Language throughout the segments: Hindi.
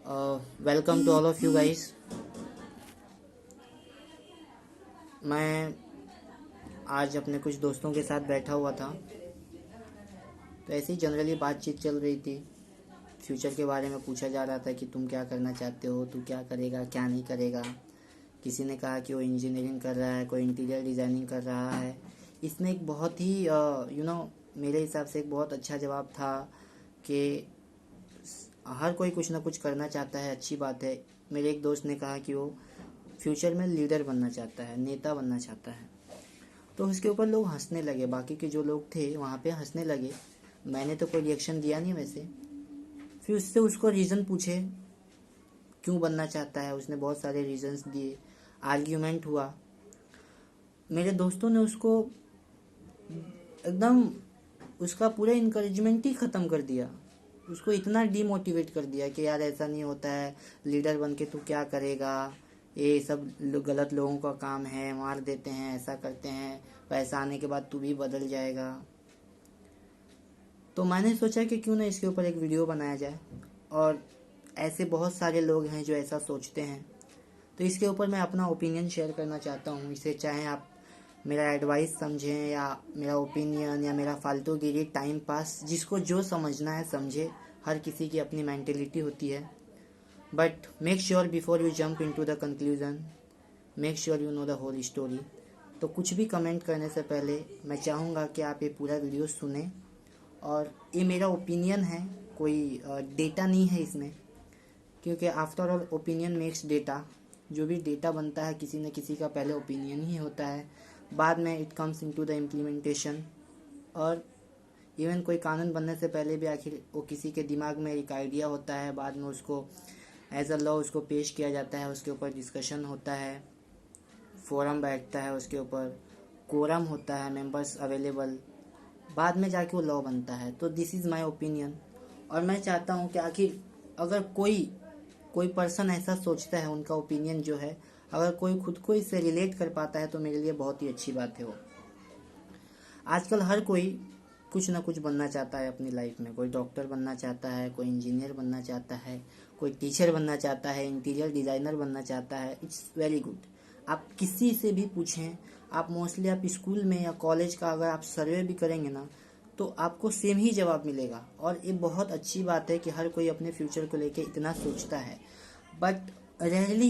Welcome to all of you guys. मैं आज अपने कुछ दोस्तों के साथ बैठा हुआ था, तो ऐसे ही जनरली बातचीत चल रही थी। फ्यूचर के बारे में पूछा जा रहा था कि तुम क्या करना चाहते हो, तू क्या करेगा क्या नहीं करेगा। किसी ने कहा कि वो इंजीनियरिंग कर रहा है, कोई इंटीरियर डिज़ाइनिंग कर रहा है। इसमें एक बहुत ही मेरे हिसाब से एक बहुत अच्छा जवाब था कि हर कोई कुछ ना कुछ करना चाहता है, अच्छी बात है। मेरे एक दोस्त ने कहा कि वो फ्यूचर में लीडर बनना चाहता है, नेता बनना चाहता है। तो उसके ऊपर लोग हंसने लगे, बाकी के जो लोग थे वहाँ पे हंसने लगे। मैंने तो कोई रिएक्शन दिया नहीं वैसे। फिर उससे उसको रीज़न पूछे क्यों बनना चाहता है, उसने बहुत सारे रीजंस दिए, आर्ग्यूमेंट हुआ। मेरे दोस्तों ने उसको एकदम उसका पूरा इंकरेजमेंट ही ख़त्म कर दिया। उसको इतना डीमोटिवेट कर दिया कि यार ऐसा नहीं होता है, लीडर बन के तू क्या करेगा, ये सब गलत लोगों का काम है, मार देते हैं, ऐसा करते हैं, पैसा आने के बाद तू भी बदल जाएगा। तो मैंने सोचा कि क्यों ना इसके ऊपर एक वीडियो बनाया जाए। और ऐसे बहुत सारे लोग हैं जो ऐसा सोचते हैं, तो इसके ऊपर मैं अपना ओपिनियन शेयर करना चाहता हूँ। इसे चाहे आप मेरा एडवाइस समझें या मेरा ओपिनियन या मेरा फालतूगिरी, टाइम पास, जिसको जो समझना है समझे। हर किसी की अपनी मेंटेलिटी होती है। But make sure before you jump into the conclusion, make sure you know the whole story. तो कुछ भी कमेंट करने से पहले मैं चाहूँगा कि आप ये पूरा वीडियो सुने। और ये मेरा ओपिनियन है, कोई डेटा नहीं है इसमें, क्योंकि after all opinion makes data. जो भी डेटा बनता है किसी न किसी का पहले ओपिनियन ही होता है, बाद में it comes into the implementation. और इवन कोई कानून बनने से पहले भी आखिर वो किसी के दिमाग में एक आइडिया होता है, बाद में उसको एज अ लॉ उसको पेश किया जाता है, उसके ऊपर डिस्कशन होता है, फोरम बैठता है, उसके ऊपर कोरम होता है, मेंबर्स अवेलेबल, बाद में जाके वो लॉ बनता है। तो दिस इज़ माय ओपिनियन। और मैं चाहता हूँ कि आखिर अगर कोई पर्सन ऐसा सोचता है, उनका ओपिनियन जो है, अगर कोई खुद को इससे रिलेट कर पाता है तो मेरे लिए बहुत ही अच्छी बात है वो। आजकल हर कोई कुछ ना कुछ बनना चाहता है अपनी लाइफ में। कोई डॉक्टर बनना चाहता है, कोई इंजीनियर बनना चाहता है, कोई टीचर बनना चाहता है, इंटीरियर डिज़ाइनर बनना चाहता है। It's very good. आप किसी से भी पूछें, आप मोस्टली आप स्कूल में या कॉलेज का अगर आप सर्वे भी करेंगे ना, तो आपको सेम ही जवाब मिलेगा। और ये बहुत अच्छी बात है कि हर कोई अपने फ्यूचर को लेके इतना सोचता है। But rarely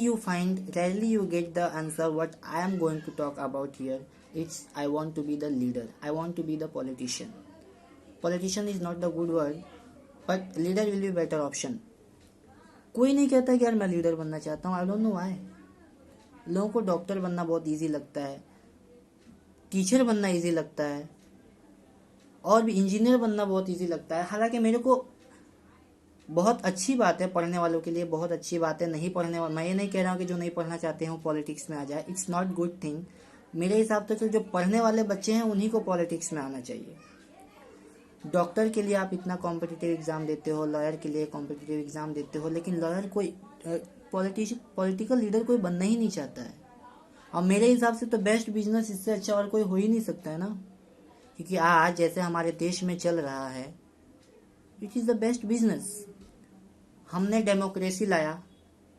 you get the answer what I am going to talk about here. It's I want to be the leader, I want to be the politician. Politician is not the good word, but leader will be better option. कोई नहीं कहता कि यार मैं लीडर बनना चाहता हूँ, आई डोंट नो व्हाई। लोगों को डॉक्टर बनना बहुत इजी लगता है, टीचर बनना इजी लगता है, और भी इंजीनियर बनना बहुत इजी लगता है। हालांकि मेरे को बहुत अच्छी बात है, पढ़ने वालों के लिए बहुत अच्छी बात है। नहीं पढ़ने वाले, मैं ये नहीं कह रहा हूँ कि जो नहीं पढ़ना चाहते हैं वो पॉलिटिक्स में आ जाए, इट्स नॉट गुड थिंग। मेरे हिसाब से तो जो पढ़ने वाले बच्चे हैं उन्हीं को पॉलिटिक्स में आना चाहिए। डॉक्टर के लिए आप इतना कॉम्पिटिटिव एग्जाम देते हो, लॉयर के लिए कॉम्पिटिटिव एग्जाम देते हो, लेकिन लॉयर कोई पॉलिटिकल लीडर कोई बनना ही नहीं चाहता है। और मेरे हिसाब से तो बेस्ट बिजनेस इससे अच्छा और कोई हो ही नहीं सकता है ना। क्योंकि आज जैसे हमारे देश में चल रहा है, it is the best business. हमने डेमोक्रेसी लाया,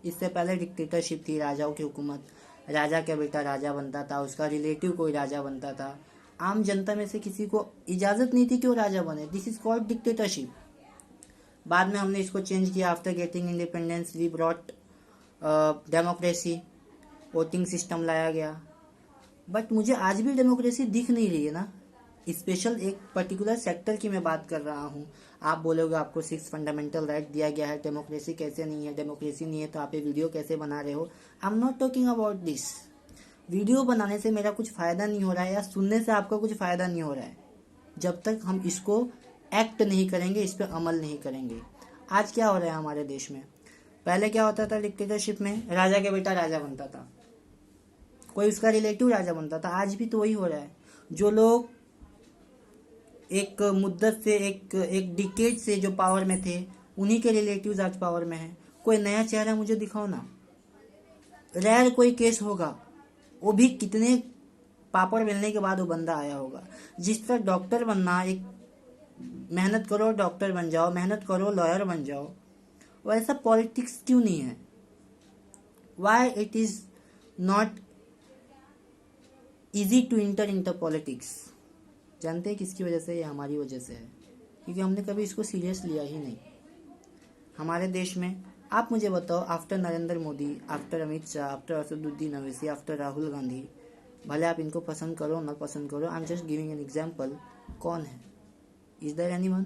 इससे पहले डिक्टेटरशिप थी, राजाओं की हुकूमत। राजा का बेटा राजा बनता था, उसका रिलेटिव कोई राजा बनता था। आम जनता में से किसी को इजाज़त नहीं थी कि वो राजा बने। This is called dictatorship. बाद में हमने इसको चेंज किया। After getting independence we brought democracy, voting system लाया गया। बट मुझे आज भी डेमोक्रेसी दिख नहीं रही है ना। स्पेशल एक पर्टिकुलर सेक्टर की मैं बात कर रहा हूँ। आप बोलोगे आपको 6 फंडामेंटल राइट दिया गया है, डेमोक्रेसी कैसे नहीं है, डेमोक्रेसी नहीं है तो आप ये वीडियो कैसे बना रहे हो। I am not talking about this. Video बनाने से मेरा कुछ फ़ायदा नहीं हो रहा है, या सुनने से आपका कुछ फ़ायदा नहीं हो रहा है, जब तक हम इसको एक्ट नहीं करेंगे, इस पर अमल नहीं करेंगे। आज क्या हो रहा है हमारे देश में, पहले क्या होता था डिक्टेटरशिप में, राजा के बेटा राजा बनता था, कोई उसका रिलेटिव राजा बनता था। आज भी तो वही हो रहा है। जो लोग एक मुद्दत से एक डिकेड से जो पावर में थे, उन्हीं के रिलेटिव्स आज पावर में हैं। कोई नया चेहरा मुझे दिखाओ ना। रेयर कोई केस होगा, वो भी कितने पापड़ बेलने के बाद वो बंदा आया होगा। जिस तरह डॉक्टर बनना, एक मेहनत करो डॉक्टर बन जाओ, मेहनत करो लॉयर बन जाओ, वैसा पॉलिटिक्स क्यों नहीं है? Why it is not easy to enter enter politics? जानते हैं किसकी वजह से? ये हमारी वजह से है, क्योंकि हमने कभी इसको सीरियस लिया ही नहीं। हमारे देश में आप मुझे बताओ, after Narendra Modi, after Amit Shah, after Asaduddin Owaisi, after Rahul Gandhi, भले आप इनको पसंद करो ना पसंद करो, I am just giving an example, कौन है? Is there anyone?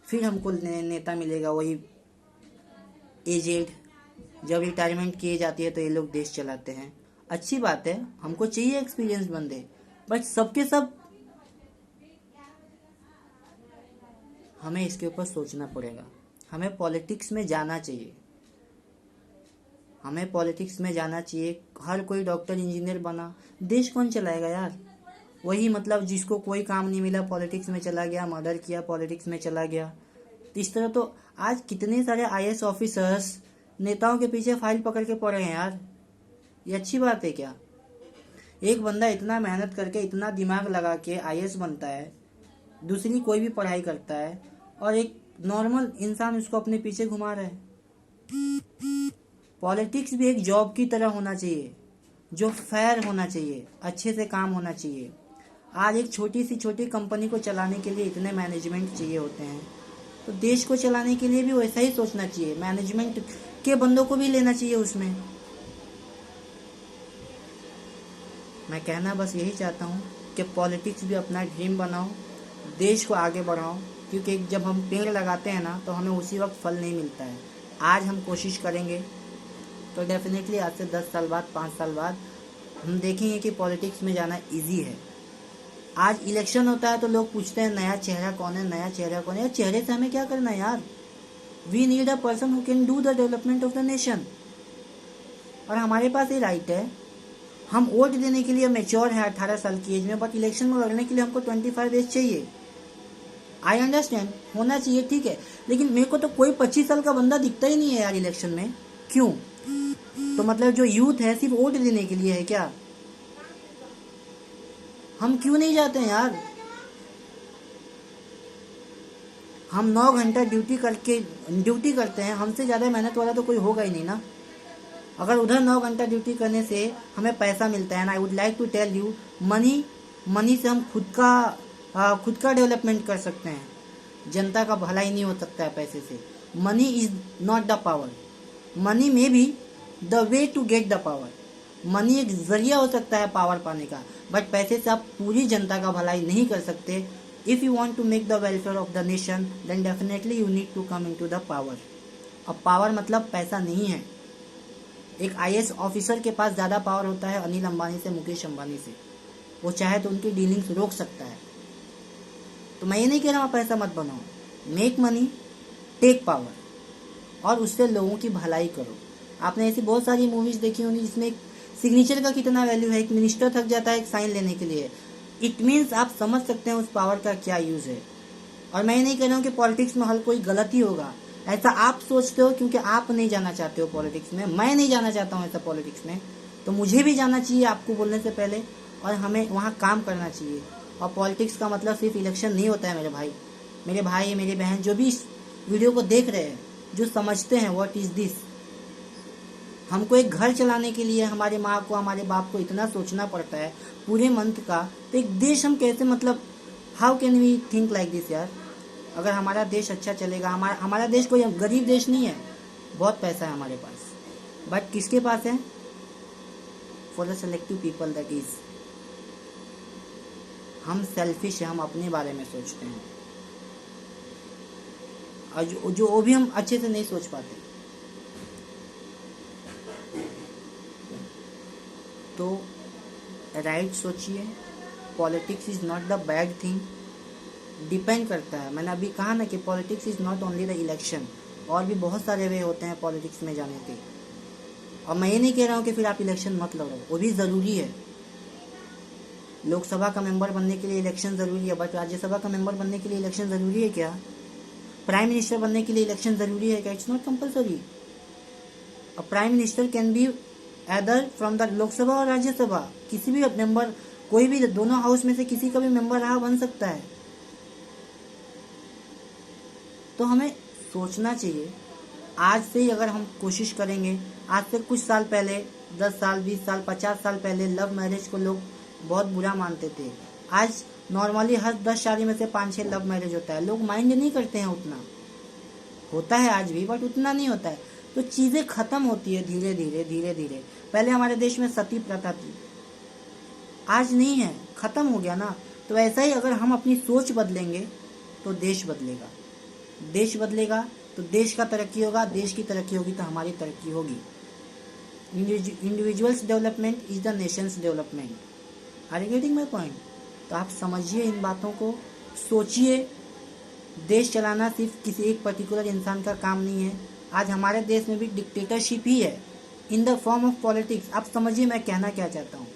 फिर हमको नेता मिलेगा वही एजेड, जब रिटायरमेंट किए जाती है तो ये लोग देश चलाते हैं। अच्छी बात है, हमको चाहिए एक्सपीरियंस बंदे, बट सबके सब हमें इसके ऊपर सोचना पड़ेगा। हमें पॉलिटिक्स में जाना चाहिए, हमें पॉलिटिक्स में जाना चाहिए। हर कोई डॉक्टर इंजीनियर बना, देश कौन चलाएगा यार? वही मतलब जिसको कोई काम नहीं मिला पॉलिटिक्स में चला गया, मर्डर किया पॉलिटिक्स में चला गया। तो इस तरह तो आज कितने सारे आईएएस ऑफिसर्स नेताओं के पीछे फाइल पकड़ के पड़े हैं यार। ये अच्छी बात है क्या? एक बंदा इतना मेहनत करके इतना दिमाग लगा के आईएएस बनता है, दूसरी कोई भी पढ़ाई करता है, और एक नॉर्मल इंसान उसको अपने पीछे घुमा रहा है। पॉलिटिक्स भी एक जॉब की तरह होना चाहिए, जो फेयर होना चाहिए, अच्छे से काम होना चाहिए। आज एक छोटी कंपनी को चलाने के लिए इतने मैनेजमेंट चाहिए होते हैं, तो देश को चलाने के लिए भी वैसा ही सोचना चाहिए, मैनेजमेंट के बंदों को भी लेना चाहिए उसमें। मैं कहना बस यही चाहता हूँ कि पॉलिटिक्स भी अपना ड्रीम बनाओ, देश को आगे बढ़ाओ, क्योंकि जब हम पेड़ लगाते हैं ना तो हमें उसी वक्त फल नहीं मिलता है। आज हम कोशिश करेंगे तो डेफिनेटली आज से 10 साल बाद, 5 साल बाद हम देखेंगे कि पॉलिटिक्स में जाना इजी है। आज इलेक्शन होता है तो लोग पूछते हैं नया चेहरा कौन है, नया चेहरा कौन है। चेहरे से हमें क्या करना है यार? We need a person who can do the development of the nation. और हमारे पास ये राइट है, हम वोट देने के लिए मेच्योर है 18 साल की एज में, बट इलेक्शन में लड़ने के लिए हमको 25 एज चाहिए। आई अंडरस्टैंड, होना चाहिए, ठीक है, लेकिन मेरे को तो कोई 25 साल का बंदा दिखता ही नहीं है यार इलेक्शन में। क्यों? तो मतलब जो यूथ है सिर्फ वोट देने के लिए है क्या? हम क्यों नहीं जाते हैं यार? हम 9 घंटा ड्यूटी करते हैं, हमसे ज़्यादा मेहनत वाला तो कोई होगा ही नहीं ना। अगर उधर 9 घंटा ड्यूटी करने से हमें पैसा मिलता है ना, I would like to tell you, money से हम खुद का डेवलपमेंट कर सकते हैं। जनता का भलाई नहीं हो सकता है पैसे से। Money is not the power, money में भी the way to get the power. Money एक जरिया हो सकता है पावर पाने का, बट पैसे से आप पूरी जनता का भलाई नहीं कर सकते। If you want to make the welfare of the nation then definitely you need to come into the power. अब पावर मतलब पैसा नहीं है। एक आईएएस ऑफिसर के पास ज़्यादा पावर होता है अनिल अंबानी से, मुकेश अंबानी से। वो चाहे तो उनकी डीलिंग्स रोक सकता है। तो मैं ये नहीं कह रहा हूँ आप ऐसा मत बनाओ, मेक मनी, टेक पावर, और उससे लोगों की भलाई करो। आपने ऐसी बहुत सारी मूवीज देखी होंगी जिसमें एक सिग्नेचर का कितना वैल्यू है। एक मिनिस्टर थक जाता है एक साइन लेने के लिए। इट मीन्स आप समझ सकते हैं उस पावर का क्या यूज़ है। और मैं ये नहीं कह रहा हूँ कि पॉलिटिक्स में हर कोई गलत ही होगा, ऐसा आप सोचते हो क्योंकि आप नहीं जाना चाहते हो पॉलिटिक्स में। मैं नहीं जाना चाहता हूँ ऐसा पॉलिटिक्स में, तो मुझे भी जाना चाहिए आपको बोलने से पहले, और हमें वहाँ काम करना चाहिए। और पॉलिटिक्स का मतलब सिर्फ इलेक्शन नहीं होता है मेरे भाई, मेरी बहन, जो भी इस वीडियो को देख रहे हैं, जो समझते हैं व्हाट इज़ दिस। हमको एक घर चलाने के लिए हमारे माँ को, हमारे बाप को इतना सोचना पड़ता है पूरे मंथ का, तो एक देश हम कैसे, मतलब how can we think like this यार? अगर हमारा देश अच्छा चलेगा, हमारा देश कोई गरीब देश नहीं है, बहुत पैसा है हमारे पास, बट किसके पास है? For the selective people, that is हम सेल्फिश है, हम अपने बारे में सोचते हैं, और जो वो भी हम अच्छे से नहीं सोच पाते। तो राइट सोचिए, politics is not the bad thing. Depend करता है, मैंने अभी कहा ना कि politics is not only the election, और भी बहुत सारे वे होते हैं पॉलिटिक्स में जाने के। और मैं ये नहीं कह रहा हूँ कि फिर आप इलेक्शन मत लड़ो, वो भी ज़रूरी है। लोकसभा का मेंबर बनने के लिए इलेक्शन ज़रूरी है, बट राज्यसभा का मेंबर बनने के लिए इलेक्शन ज़रूरी है क्या? प्राइम मिनिस्टर बनने के लिए इलेक्शन ज़रूरी है क्या? It's not compulsory. A prime minister can be either from the Lok Sabha और राज्यसभा, किसी भी मेंबर, कोई भी दोनों हाउस में से किसी का भी मेंबर रहा बन सकता है। तो हमें सोचना चाहिए आज से ही अगर हम कोशिश करेंगे, आज से कुछ साल पहले 10 साल 20 साल 50 साल पहले लव मैरिज को लोग बहुत बुरा मानते थे। आज नॉर्मली हर 10 शादी में से 5-6 लव मैरिज होता है। लोग माइंड नहीं करते हैं, उतना होता है आज भी बट उतना नहीं होता है। तो चीज़ें खत्म होती है धीरे धीरे धीरे धीरे। पहले हमारे देश में सती प्रथा थी, आज नहीं है, खत्म हो गया ना। तो ऐसा ही अगर हम अपनी सोच बदलेंगे तो देश बदलेगा, देश बदलेगा तो देश का तरक्की होगा, देश की तरक्की होगी तो हमारी तरक्की होगी। Individual's development is the nation's development. Are you getting my point? तो आप समझिए इन बातों को, सोचिए। देश चलाना सिर्फ किसी एक पर्टिकुलर इंसान का काम नहीं है। आज हमारे देश में भी डिक्टेटरशिप ही है in the form of politics. आप समझिए मैं कहना क्या चाहता हूँ।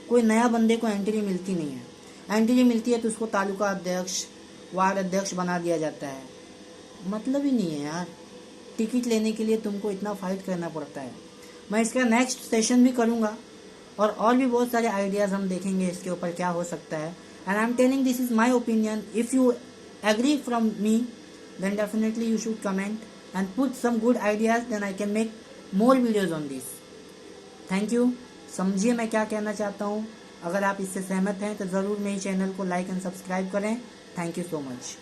कोई नया बंदे को एंट्री मिलती नहीं है, एंट्री मिलती है तो उसको तालुका अध्यक्ष, वार्ड अध्यक्ष बना दिया जाता है। मतलब ही नहीं है यार, टिकट लेने के लिए तुमको इतना फाइट करना पड़ता है। मैं इसका नेक्स्ट सेशन भी करूँगा और भी बहुत सारे आइडियाज़ हम देखेंगे इसके ऊपर क्या हो सकता है। And I am telling this is my opinion. If you agree from me then definitely you should comment and put some good ideas, then I can make more videos on this. Thank you. समझिए मैं क्या कहना चाहता हूँ। अगर आप इससे सहमत हैं तो ज़रूर मेरे चैनल को लाइक एंड सब्सक्राइब करें। Thank you so much.